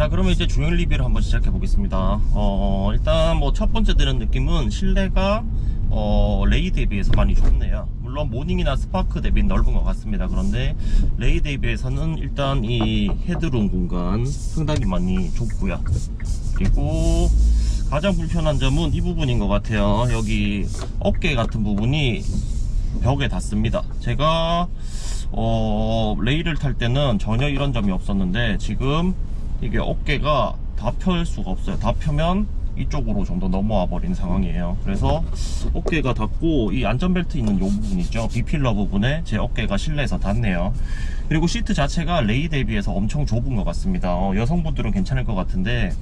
자, 그러면 이제 주행 리뷰를 한번 시작해 보겠습니다. 일단 뭐 첫 번째 드는 느낌은 실내가 레이 대비해서 많이 좁네요. 물론 모닝이나 스파크 대비는 넓은 것 같습니다. 그런데 레이 대비해서는 일단 이 헤드룸 공간 상당히 많이 좁고요. 그리고 가장 불편한 점은 이 부분인 것 같아요. 여기 어깨 같은 부분이 벽에 닿습니다. 제가 레이를 탈 때는 전혀 이런 점이 없었는데 지금 이게 어깨가 다 펼 수가 없어요. 다 펴면 이쪽으로 좀 더 넘어와 버린 상황이에요. 그래서 어깨가 닿고 이 안전벨트 있는 이 부분 있죠, B필러 부분에 제 어깨가 실내에서 닿네요. 그리고 시트 자체가 레이 대비해서 엄청 좁은 것 같습니다. 여성분들은 괜찮을 것 같은데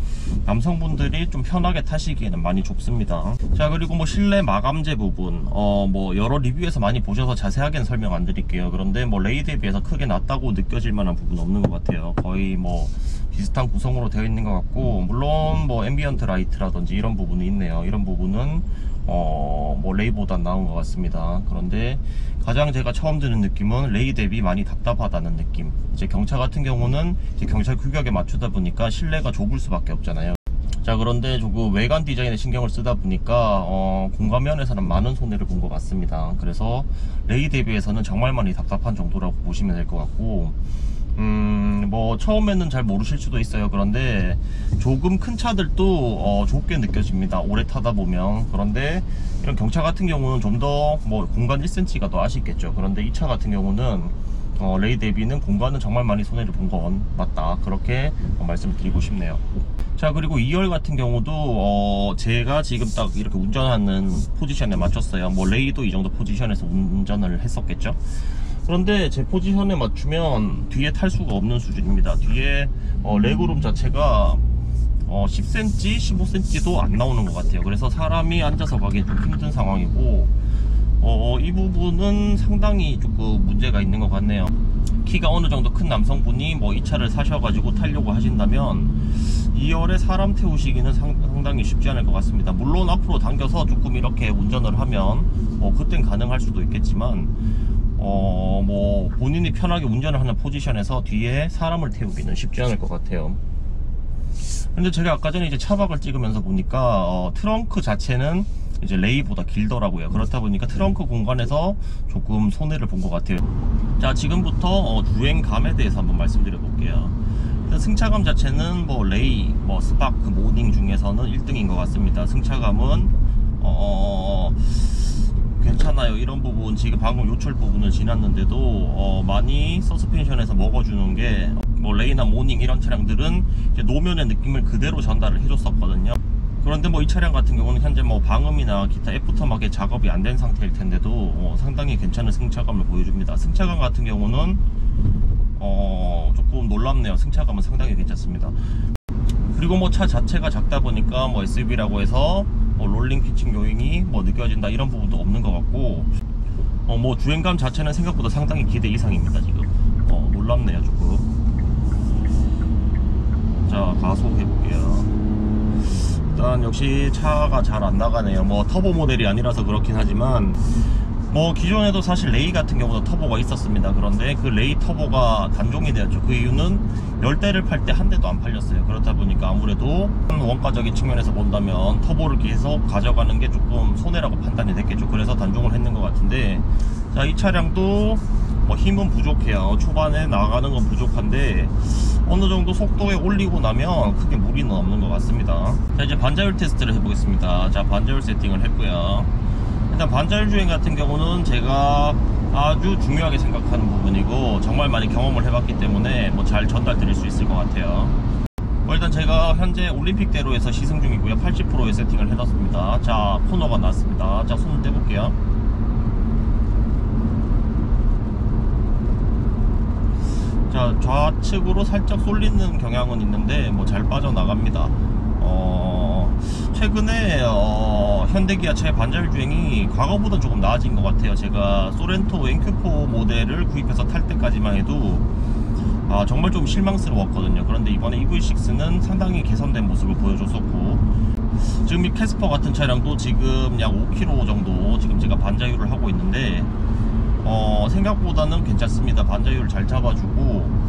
남성분들이 좀 편하게 타시기에는 많이 좁습니다. 자, 그리고 뭐 실내 마감재 부분 뭐 여러 리뷰에서 많이 보셔서 자세하게는 설명 안 드릴게요. 그런데 뭐 레이 대비해서 크게 낮다고 느껴질 만한 부분은 없는 것 같아요. 거의 뭐 비슷한 구성으로 되어 있는 것 같고, 물론 뭐 앰비언트 라이트라든지 이런 부분이 있네요. 이런 부분은 뭐 레이보다 나은 것 같습니다. 그런데 가장 제가 처음 드는 느낌은 레이 대비 많이 답답하다는 느낌. 이제 경차 같은 경우는 이제 경차 규격에 맞추다 보니까 실내가 좁을 수밖에 없잖아요. 자, 그런데 조금 외관 디자인에 신경을 쓰다 보니까 공간 면에서는 많은 손해를 본 것 같습니다. 그래서 레이 대비해서는 정말 많이 답답한 정도라고 보시면 될 것 같고, 뭐 처음에는 잘 모르실 수도 있어요. 그런데 조금 큰 차들도 좁게 느껴집니다, 오래 타다 보면. 그런데 이런 경차 같은 경우는 좀 더 뭐 공간 1cm가 더 아쉽겠죠. 그런데 이 차 같은 경우는 레이 대비는 공간은 정말 많이 손해를 본 건 맞다, 그렇게 말씀을 드리고 싶네요. 자, 그리고 2열 같은 경우도 제가 지금 딱 이렇게 운전하는 포지션에 맞췄어요. 뭐 레이도 이 정도 포지션에서 운전을 했었겠죠. 그런데 제 포지션에 맞추면 뒤에 탈 수가 없는 수준입니다. 뒤에 레그룸 자체가 10cm, 15cm도 안 나오는 것 같아요. 그래서 사람이 앉아서 가기 좀 힘든 상황이고, 이 부분은 상당히 조금 문제가 있는 것 같네요. 키가 어느 정도 큰 남성분이 뭐 이 차를 사셔가지고 타려고 하신다면 2열에 사람 태우시기는 상당히 쉽지 않을 것 같습니다. 물론 앞으로 당겨서 조금 이렇게 운전을 하면 그땐 가능할 수도 있겠지만, 뭐 본인이 편하게 운전을 하는 포지션에서 뒤에 사람을 태우기는 쉽지 않을 것 같아요. 근데 제가 아까 전에 이제 차박을 찍으면서 보니까 트렁크 자체는 이제 레이보다 길더라고요. 그렇다 보니까 트렁크 공간에서 조금 손해를 본 것 같아요. 자, 지금부터 주행감에 대해서 한번 말씀드려 볼게요. 일단 승차감 자체는 뭐 레이, 뭐 스파크, 모닝 중에서는 1등인 것 같습니다. 승차감은 괜찮아요. 이런 부분 지금 방금 요철 부분을 지났는데도 많이 서스펜션에서 먹어주는 게, 뭐 레이나 모닝 이런 차량들은 이제 노면의 느낌을 그대로 전달을 해줬었거든요. 그런데 뭐 이 차량 같은 경우는 현재 뭐 방음이나 기타 애프터마켓 작업이 안 된 상태일 텐데도 상당히 괜찮은 승차감을 보여줍니다. 승차감 같은 경우는 조금 놀랍네요. 승차감은 상당히 괜찮습니다. 그리고 뭐 차 자체가 작다 보니까 뭐 SUV라고 해서 롤링 피칭 요인이 뭐 느껴진다 이런 부분도 없는 것 같고, 뭐 주행감 자체는 생각보다 상당히 기대 이상입니다. 지금 놀랍네요 조금. 자, 가속해 볼게요. 일단 역시 차가 잘 안 나가네요. 뭐 터보 모델이 아니라서 그렇긴 하지만, 뭐 기존에도 사실 레이 같은 경우도 터보가 있었습니다. 그런데 그 레이 터보가 단종이 되었죠. 그 이유는 10대를 팔 때 한 대도 안 팔렸어요. 그렇다 보니까 아무래도 원가적인 측면에서 본다면 터보를 계속 가져가는 게 조금 손해라고 판단이 됐겠죠. 그래서 단종을 했는 것 같은데, 자, 이 차량도 뭐 힘은 부족해요. 초반에 나가는 건 부족한데 어느 정도 속도에 올리고 나면 크게 무리는 없는 것 같습니다. 자, 이제 반자율 테스트를 해보겠습니다. 자, 반자율 세팅을 했고요. 일단 반자율 주행 같은 경우는 제가 아주 중요하게 생각하는 부분이고, 정말 많이 경험을 해봤기 때문에 뭐 잘 전달 드릴 수 있을 것 같아요. 일단 제가 현재 올림픽대로에서 시승 중이고요. 80%에 세팅을 해놨습니다. 자, 코너가 나왔습니다. 자, 손을 떼볼게요. 자, 좌측으로 살짝 쏠리는 경향은 있는데 뭐 잘 빠져나갑니다. 최근에 현대기아차의 반자율 주행이 과거보다 조금 나아진 것 같아요. 제가 소렌토 NQ4 모델을 구입해서 탈 때까지만 해도 정말 좀 실망스러웠거든요. 그런데 이번에 EV6는 상당히 개선된 모습을 보여줬었고, 지금 이 캐스퍼 같은 차량도 지금 약 5km 정도 지금 제가 반자율을 하고 있는데 생각보다는 괜찮습니다. 반자율 잘 잡아주고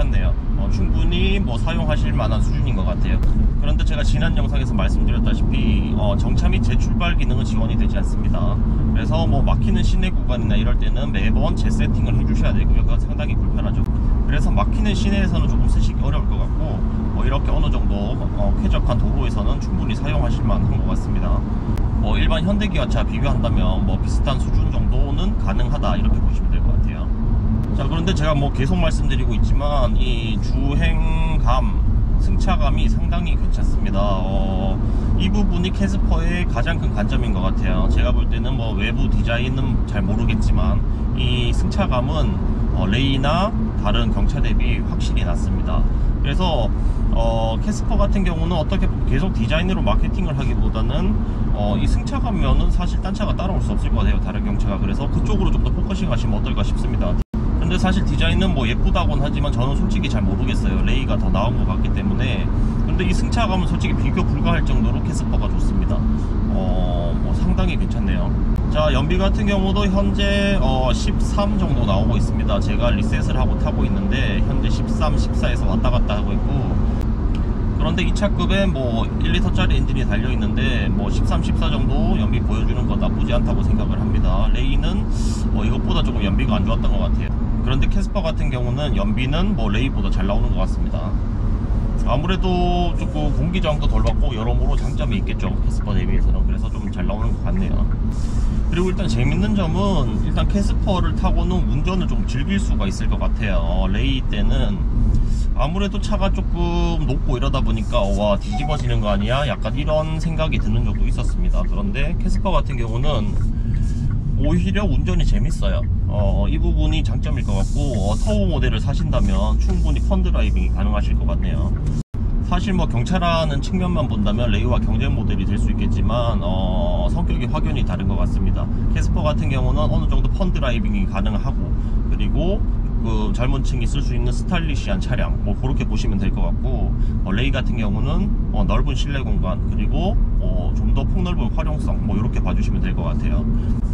괜찮네요. 충분히 뭐 사용하실 만한 수준인 것 같아요. 그런데 제가 지난 영상에서 말씀드렸다시피 정차 및 재출발 기능은 지원이 되지 않습니다. 그래서 뭐 막히는 시내 구간이나 이럴 때는 매번 재세팅을 해주셔야 되고요. 그건 상당히 불편하죠. 그래서 막히는 시내에서는 조금 쓰시기 어려울 것 같고, 이렇게 어느 정도 쾌적한 도로에서는 충분히 사용하실 만한 것 같습니다. 일반 현대기아차 비교한다면 뭐 비슷한 수준 정도는 가능하다, 이렇게 보시면 될 것 같아요. 자, 그런데 제가 뭐 계속 말씀드리고 있지만 이 주행감, 승차감이 상당히 괜찮습니다. 이 부분이 캐스퍼의 가장 큰 관점인 것 같아요. 제가 볼 때는 뭐 외부 디자인은 잘 모르겠지만 이 승차감은 레이나 다른 경차 대비 확실히 낫습니다. 그래서 캐스퍼 같은 경우는 어떻게 계속 디자인으로 마케팅을 하기보다는 이 승차감 면은 사실 딴 차가 따라올 수 없을 것 같아요, 다른 경차가. 그래서 그쪽으로 좀 더 포커싱 하시면 어떨까 싶습니다. 근데 사실 디자인은 뭐 예쁘다곤 하지만 저는 솔직히 잘 모르겠어요. 레이가 더 나은 것 같기 때문에. 근데 이 승차감은 솔직히 비교 불가할 정도로 캐스퍼가 좋습니다. 상당히 괜찮네요. 자, 연비 같은 경우도 현재 13 정도 나오고 있습니다. 제가 리셋을 하고 타고 있는데 현재 13, 14에서 왔다 갔다 하고 있고, 그런데 이 차급에 뭐 1리터짜리 엔진이 달려있는데 뭐 13, 14 정도 연비 보여주는 건 나쁘지 않다고 생각을 합니다. 레이는 이것보다 조금 연비가 안 좋았던 것 같아요. 그런데 캐스퍼 같은 경우는 연비는 뭐 레이보다 잘 나오는 것 같습니다. 아무래도 조금 공기 저항도 덜 받고 여러모로 장점이 있겠죠, 캐스퍼 대비해서는. 그래서 좀 잘 나오는 것 같네요. 그리고 일단 재밌는 점은 일단 캐스퍼를 타고는 운전을 좀 즐길 수가 있을 것 같아요. 레이 때는 아무래도 차가 조금 높고 이러다 보니까 와, 뒤집어지는 거 아니야? 약간 이런 생각이 드는 적도 있었습니다. 그런데 캐스퍼 같은 경우는 오히려 운전이 재밌어요. 이 부분이 장점일 것 같고, 터보 모델을 사신다면 충분히 펀드라이빙이 가능하실 것 같네요. 사실 뭐 경차라는 측면만 본다면 레이와 경쟁 모델이 될 수 있겠지만 성격이 확연히 다른 것 같습니다. 캐스퍼 같은 경우는 어느 정도 펀드라이빙이 가능하고, 그리고 그 젊은 층이 쓸 수 있는 스타일리시한 차량, 뭐 그렇게 보시면 될 것 같고, 레이 같은 경우는 넓은 실내 공간, 그리고 좀 더 폭넓은 활용성, 뭐 이렇게 봐주시면 될 것 같아요.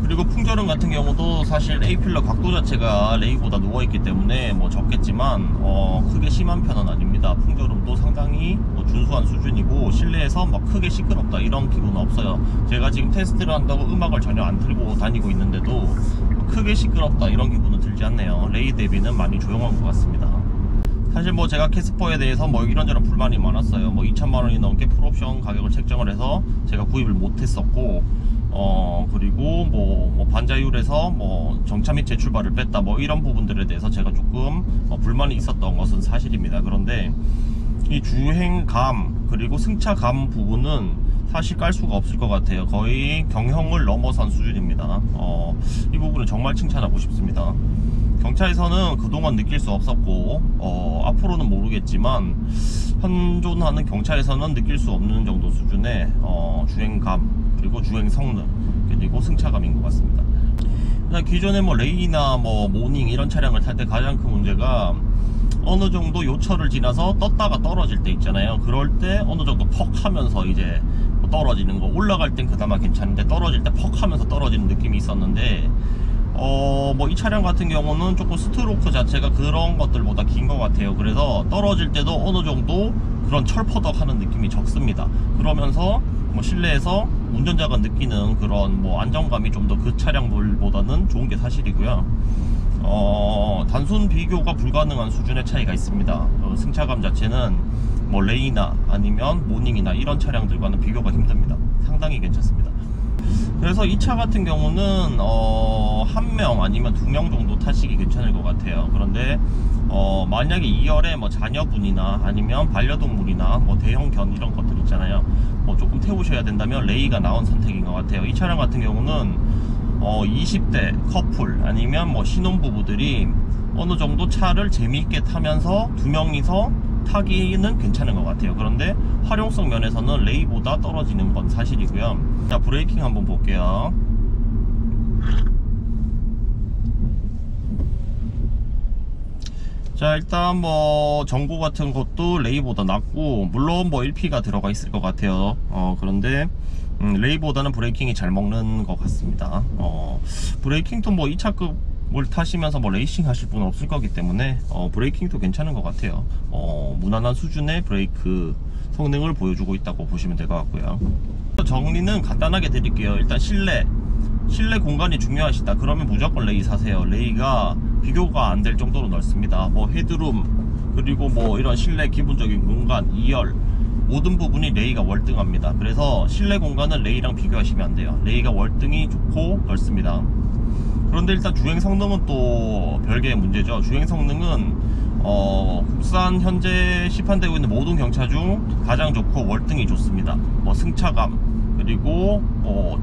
그리고 풍절음 같은 경우도 사실 A필러 각도 자체가 레이보다 누워있기 때문에 뭐 적겠지만 크게 심한 편은 아닙니다. 풍절음도 상당히 준수한 수준이고, 실내에서 막 크게 시끄럽다 이런 기분은 없어요. 제가 지금 테스트를 한다고 음악을 전혀 안 틀고 다니고 있는데도 크게 시끄럽다 이런 기분은 들지 않네요. 레이 대비는 많이 조용한 것 같습니다. 사실 뭐 제가 캐스퍼에 대해서 뭐 이런저런 불만이 많았어요. 뭐 2천만원이 넘게 풀옵션 가격을 책정을 해서 제가 구입을 못했었고, 그리고 뭐 반자율에서 뭐 정차 및 재출발을 뺐다, 뭐 이런 부분들에 대해서 제가 조금 불만이 있었던 것은 사실입니다. 그런데 이 주행감 그리고 승차감 부분은 사실 깔 수가 없을 것 같아요. 거의 경형을 넘어선 수준입니다. 이 부분은 정말 칭찬하고 싶습니다. 경차에서는 그동안 느낄 수 없었고, 앞으로는 모르겠지만 현존하는 경차에서는 느낄 수 없는 정도 수준의 주행감, 그리고 주행 성능, 그리고 승차감인 것 같습니다. 기존에 뭐 레이나 뭐 모닝 이런 차량을 탈 때 가장 큰 문제가 어느 정도 요철을 지나서 떴다가 떨어질 때 있잖아요. 그럴 때 어느 정도 퍽 하면서 이제 떨어지는 거, 올라갈 땐 그나마 괜찮은데 떨어질 때 퍽 하면서 떨어지는 느낌이 있었는데, 뭐 이 차량 같은 경우는 조금 스트로크 자체가 그런 것들보다 긴 것 같아요. 그래서 떨어질 때도 어느 정도 그런 철퍼덕 하는 느낌이 적습니다. 그러면서 뭐 실내에서 운전자가 느끼는 그런 뭐 안정감이 좀 더 그 차량들보다는 좋은 게 사실이고요. 단순 비교가 불가능한 수준의 차이가 있습니다. 승차감 자체는 뭐 레이나 아니면 모닝이나 이런 차량들과는 비교가 힘듭니다. 상당히 괜찮습니다. 그래서 이 차 같은 경우는 한 명 아니면 2명 정도 타시기 괜찮을 것 같아요. 그런데 만약에 2열에 뭐 자녀분이나 아니면 반려동물이나 뭐 대형견 이런 것들 있잖아요. 뭐 조금 태우셔야 된다면 레이가 나은 선택인 것 같아요. 이 차량 같은 경우는 20대 커플 아니면 뭐 신혼부부들이 어느 정도 차를 재미있게 타면서 2명이서 타기는 괜찮은 것 같아요. 그런데 활용성 면에서는 레이보다 떨어지는 건 사실이고요. 자, 브레이킹 한번 볼게요. 자, 일단 뭐 전고 같은 것도 레이보다 낫고, 물론 뭐 1P가 들어가 있을 것 같아요. 그런데 레이보다는 브레이킹이 잘 먹는 것 같습니다. 브레이킹도 뭐 이 차급 뭘 타시면서 뭐 레이싱 하실 분은 없을 거기 때문에 브레이킹도 괜찮은 것 같아요. 무난한 수준의 브레이크 성능을 보여주고 있다고 보시면 될 것 같고요. 정리는 간단하게 드릴게요. 일단 실내 공간이 중요하시다 그러면 무조건 레이 사세요. 레이가 비교가 안 될 정도로 넓습니다. 뭐 헤드룸 그리고 뭐 이런 실내 기본적인 공간 2열 모든 부분이 레이가 월등합니다. 그래서 실내 공간은 레이랑 비교하시면 안 돼요. 레이가 월등히 좋고 넓습니다. 그런데 일단 주행 성능은 또 별개의 문제죠. 주행 성능은 국산 현재 시판되고 있는 모든 경차 중 가장 좋고 월등히 좋습니다. 뭐 승차감 그리고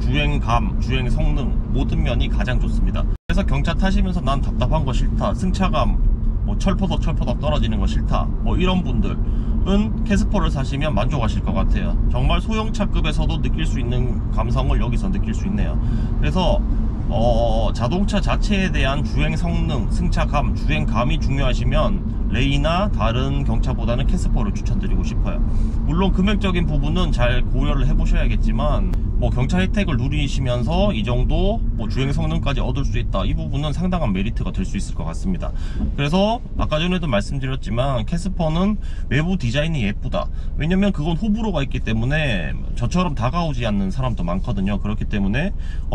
주행감, 주행 성능 모든 면이 가장 좋습니다. 그래서 경차 타시면서 난 답답한 거 싫다, 승차감 뭐 철포덕 떨어지는 거 싫다, 뭐 이런 분들은 캐스퍼를 사시면 만족하실 것 같아요. 정말 소형차급에서도 느낄 수 있는 감성을 여기서 느낄 수 있네요. 그래서 자동차 자체에 대한 주행 성능, 승차감, 주행감이 중요하시면 레이나 다른 경차보다는 캐스퍼를 추천드리고 싶어요. 물론 금액적인 부분은 잘 고려를 해보셔야겠지만 뭐 경차 혜택을 누리시면서 이 정도 뭐 주행 성능까지 얻을 수 있다, 이 부분은 상당한 메리트가 될 수 있을 것 같습니다. 그래서 아까 전에도 말씀드렸지만 캐스퍼는 외부 디자인이 예쁘다, 왜냐면 그건 호불호가 있기 때문에 저처럼 다가오지 않는 사람도 많거든요. 그렇기 때문에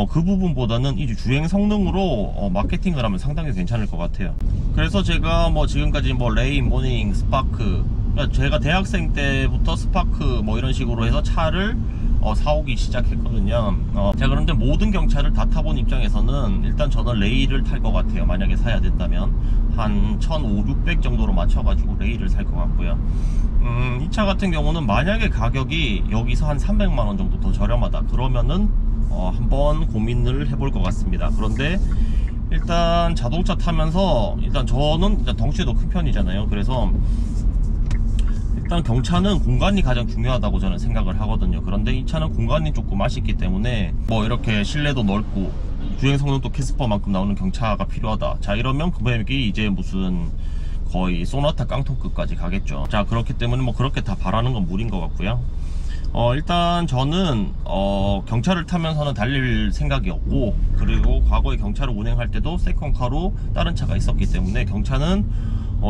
그 부분보다는 이 주행 성능으로 마케팅을 하면 상당히 괜찮을 것 같아요. 그래서 제가 뭐 지금까지 뭐 레이, 모닝, 스파크, 그러니까 제가 대학생 때부터 스파크 뭐 이런 식으로 해서 차를 사오기 시작했거든요. 자, 그런데 모든 경차를 다 타본 입장에서는 일단 저는 레이를 탈 것 같아요. 만약에 사야 된다면 한 1,500, 600 정도로 맞춰가지고 레이를 살 것 같고요. 이 차 같은 경우는 만약에 가격이 여기서 한 300만원 정도 더 저렴하다 그러면은 한번 고민을 해볼 것 같습니다. 그런데 일단 자동차 타면서 일단 저는 일단 덩치도 큰 편이잖아요. 그래서 일단 경차는 공간이 가장 중요하다고 저는 생각을 하거든요. 그런데 이 차는 공간이 조금 아쉽기 때문에 뭐 이렇게 실내도 넓고 주행 성능도 캐스퍼만큼 나오는 경차가 필요하다. 자, 이러면 금액이 이제 무슨 거의 소나타 깡통급까지 가겠죠. 자, 그렇기 때문에 뭐 그렇게 다 바라는 건 무리인 것 같고요. 일단 저는 경차를 타면서는 달릴 생각이 없고, 그리고 과거에 경차를 운행할 때도 세컨카로 다른 차가 있었기 때문에 경차는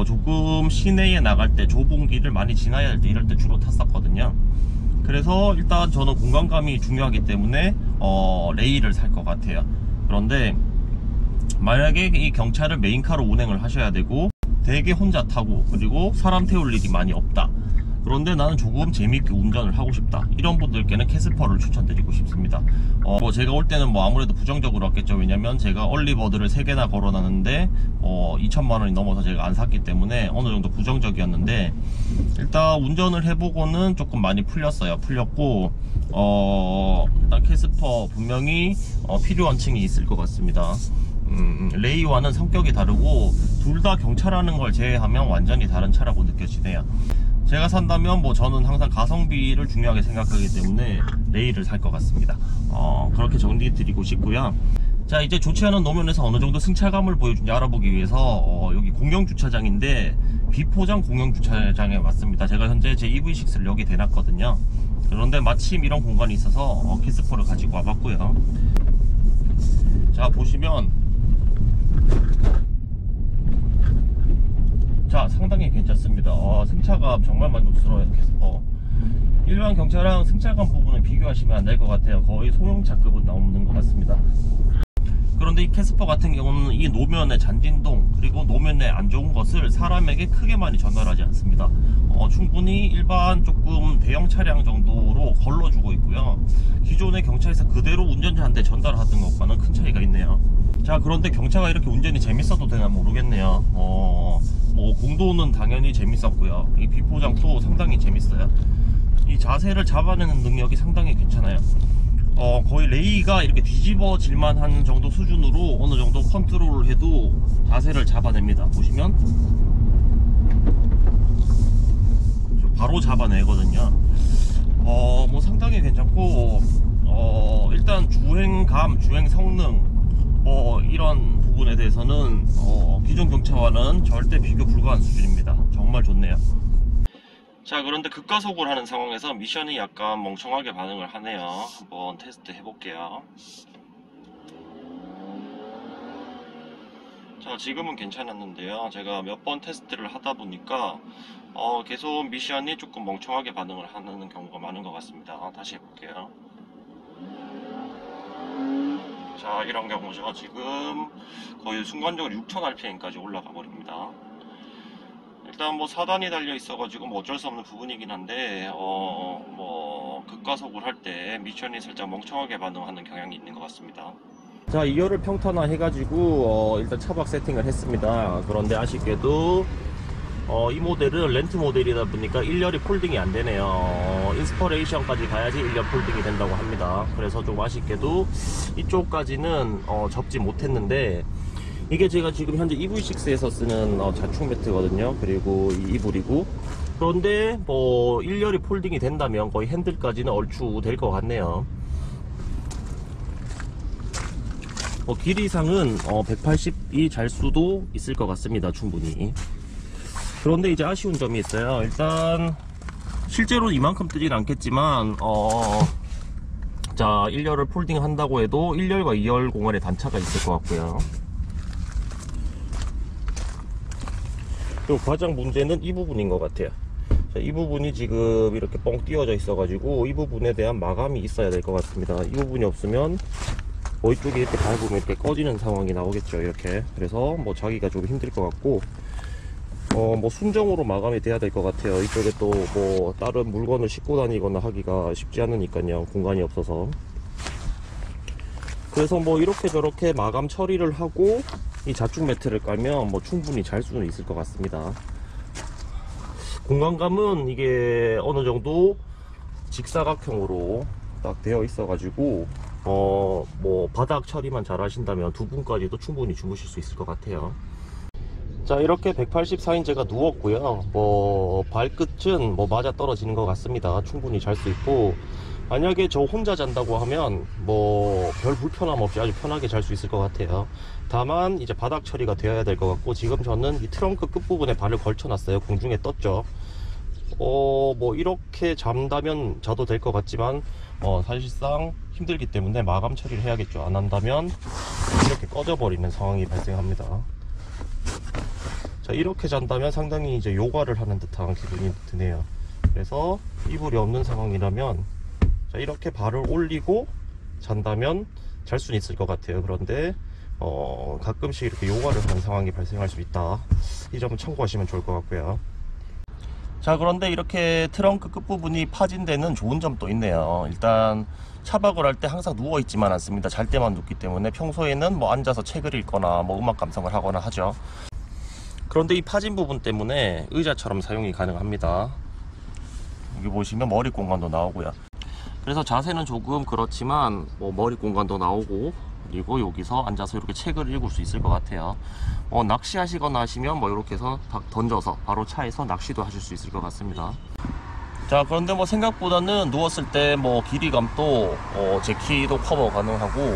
조금 시내에 나갈 때 좁은 길을 많이 지나야 할 때 이럴 때 주로 탔었거든요. 그래서 일단 저는 공간감이 중요하기 때문에 레이를 살 것 같아요. 그런데 만약에 이 경차를 메인카로 운행을 하셔야 되고 되게 혼자 타고 그리고 사람 태울 일이 많이 없다, 그런데 나는 조금 재미있게 운전을 하고 싶다, 이런 분들께는 캐스퍼를 추천드리고 싶습니다. 뭐 제가 올 때는 뭐 아무래도 부정적으로 왔겠죠. 왜냐면 제가 얼리버드를 3개나 걸어놨는데 2천만원이 넘어서 제가 안 샀기 때문에 어느 정도 부정적이었는데, 일단 운전을 해보고는 조금 많이 풀렸고 일단 캐스퍼 분명히 필요한 층이 있을 것 같습니다. 레이와는 성격이 다르고 둘 다 경차라는 걸 제외하면 완전히 다른 차라고 느껴지네요. 제가 산다면 뭐 저는 항상 가성비를 중요하게 생각하기 때문에 레이를 살 것 같습니다. 그렇게 정리 드리고 싶고요. 자, 이제 좋지 않은 노면에서 어느 정도 승차감을 보여주냐 알아보기 위해서 여기 공영주차장인데 비포장 공영주차장에 왔습니다. 제가 현재 제 EV6를 여기 대놨거든요. 그런데 마침 이런 공간이 있어서 캐스퍼를 가지고 와봤고요. 자, 보시면 자, 상당히 괜찮습니다. 승차감 정말 만족스러워요. 캐스퍼 일반 경차랑 승차감 부분을 비교하시면 안 될 것 같아요. 거의 소형차급은 나오는 것 같습니다. 그런데 이 캐스퍼 같은 경우는 이 노면의 잔진동 그리고 노면의 안 좋은 것을 사람에게 크게 많이 전달하지 않습니다. 충분히 일반 조금 대형 차량 정도로 걸러주고 있고요. 기존의 경차에서 그대로 운전자한테 전달하던 것과는 큰 차이가 있네요. 자, 그런데 경차가 이렇게 운전이 재밌어도 되나 모르겠네요. 뭐 공도는 당연히 재밌었고요. 이 비포장도 상당히 재밌어요. 이 자세를 잡아내는 능력이 상당히 괜찮아요. 거의 레이가 이렇게 뒤집어질만 한 정도 수준으로 어느 정도 컨트롤을 해도 자세를 잡아냅니다. 보시면 바로 잡아내거든요. 뭐 상당히 괜찮고, 일단 주행감, 주행 성능 뭐 이런 부분에 대해서는 기존 경차와는 절대 비교 불가한 수준입니다. 정말 좋네요. 자, 그런데 급가속을 하는 상황에서 미션이 약간 멍청하게 반응을 하네요. 한번 테스트 해볼게요. 자, 지금은 괜찮았는데요. 제가 몇 번 테스트를 하다 보니까 계속 미션이 조금 멍청하게 반응을 하는 경우가 많은 것 같습니다. 다시 해볼게요. 자, 이런 경우죠. 지금 거의 순간적으로 6000rpm까지 올라가 버립니다. 일단 뭐 4단이 달려 있어가지고 뭐 어쩔 수 없는 부분이긴 한데 뭐 급가속을 할 때 미션이 살짝 멍청하게 반응하는 경향이 있는 것 같습니다. 자, 2열을 평탄화 해가지고 일단 차박 세팅을 했습니다. 그런데 아쉽게도 이 모델은 렌트 모델이다 보니까 1열이 폴딩이 안 되네요. 인스퍼레이션까지 가야지 1열 폴딩이 된다고 합니다. 그래서 좀 아쉽게도 이쪽까지는 접지 못했는데, 이게 제가 지금 현재 EV6에서 쓰는 자충 매트거든요. 그리고 이 이불이고, 그런데 뭐 1열이 폴딩이 된다면 거의 핸들까지는 얼추 될 것 같네요. 길이상은 180이 잘 수도 있을 것 같습니다. 충분히. 그런데 이제 아쉬운 점이 있어요. 일단 실제로 이만큼 뜨진 않겠지만 자, 1열을 폴딩 한다고 해도 1열과 2열 공간에 단차가 있을 것 같고요. 그리고 가장 문제는 이 부분인 것 같아요. 자, 이 부분이 지금 이렇게 뻥 띄어져 있어 가지고 이 부분에 대한 마감이 있어야 될 것 같습니다. 이 부분이 없으면 이쪽에 이렇게 밟으면 이렇게 꺼지는 상황이 나오겠죠. 이렇게. 그래서 뭐 자기가 좀 힘들 것 같고, 뭐 순정으로 마감이 돼야 될 것 같아요. 이쪽에 또 뭐 다른 물건을 싣고 다니거나 하기가 쉽지 않으니까요. 공간이 없어서. 그래서 뭐 이렇게 저렇게 마감 처리를 하고 이 자충 매트를 깔면 뭐 충분히 잘 수는 있을 것 같습니다. 공간감은 이게 어느 정도 직사각형으로 딱 되어 있어 가지고 뭐 바닥 처리만 잘 하신다면 두 분까지도 충분히 주무실 수 있을 것 같아요. 자, 이렇게 184인제가 누웠고요. 뭐 발끝은 뭐 맞아 떨어지는 것 같습니다. 충분히 잘 수 있고, 만약에 저 혼자 잔다고 하면 뭐 별 불편함 없이 아주 편하게 잘 수 있을 것 같아요. 다만 이제 바닥 처리가 되어야 될 것 같고, 지금 저는 이 트렁크 끝부분에 발을 걸쳐 놨어요. 공중에 떴죠. 뭐 이렇게 잠다면 자도 될 것 같지만 사실상 힘들기 때문에 마감 처리를 해야겠죠. 안 한다면 이렇게 꺼져 버리는 상황이 발생합니다. 자, 이렇게 잔다면 상당히 이제 요가를 하는 듯한 기분이 드네요. 그래서 이불이 없는 상황이라면 자, 이렇게 발을 올리고 잔다면 잘 수는 있을 것 같아요. 그런데 가끔씩 이렇게 요가를 하는 상황이 발생할 수 있다. 이 점은 참고하시면 좋을 것 같고요. 자, 그런데 이렇게 트렁크 끝부분이 파진 데는 좋은 점도 있네요. 일단 차박을 할 때 항상 누워 있지만 않습니다. 잘 때만 눕기 때문에 평소에는 뭐 앉아서 책을 읽거나 뭐 음악 감상을 하거나 하죠. 그런데 이 파진 부분 때문에 의자처럼 사용이 가능합니다. 여기 보시면 머리 공간도 나오고요. 그래서 자세는 조금 그렇지만 뭐 머리 공간도 나오고, 그리고 여기서 앉아서 이렇게 책을 읽을 수 있을 것 같아요. 낚시하시거나 하시면 뭐 이렇게 해서 던져서 바로 차에서 낚시도 하실 수 있을 것 같습니다. 자, 그런데 뭐 생각보다는 누웠을 때 뭐 길이감도 제 키도 커버 가능하고,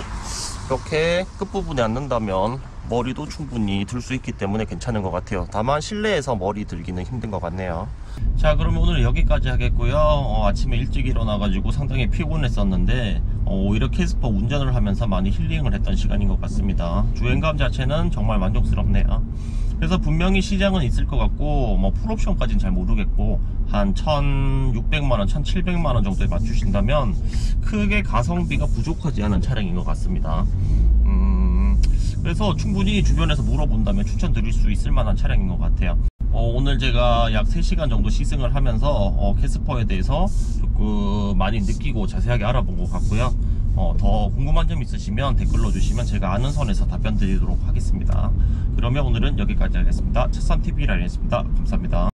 이렇게 끝부분에 앉는다면 머리도 충분히 들 수 있기 때문에 괜찮은 것 같아요. 다만 실내에서 머리 들기는 힘든 것 같네요. 자, 그러면 오늘 여기까지 하겠고요. 아침에 일찍 일어나가지고 상당히 피곤했었는데 오히려 캐스퍼 운전을 하면서 많이 힐링을 했던 시간인 것 같습니다. 주행감 자체는 정말 만족스럽네요. 그래서 분명히 시장은 있을 것 같고, 뭐 풀옵션까지는 잘 모르겠고, 한 1600만원, 1700만원 정도에 맞추신다면 크게 가성비가 부족하지 않은 차량인 것 같습니다. 그래서 충분히 주변에서 물어본다면 추천드릴 수 있을 만한 차량인 것 같아요. 오늘 제가 약 3시간 정도 시승을 하면서 캐스퍼에 대해서 조금 많이 느끼고 자세하게 알아본 것 같고요. 더 궁금한 점 있으시면 댓글로 주시면 제가 아는 선에서 답변 드리도록 하겠습니다. 그러면 오늘은 여기까지 하겠습니다. 차산TV 라인이었습니다. 감사합니다.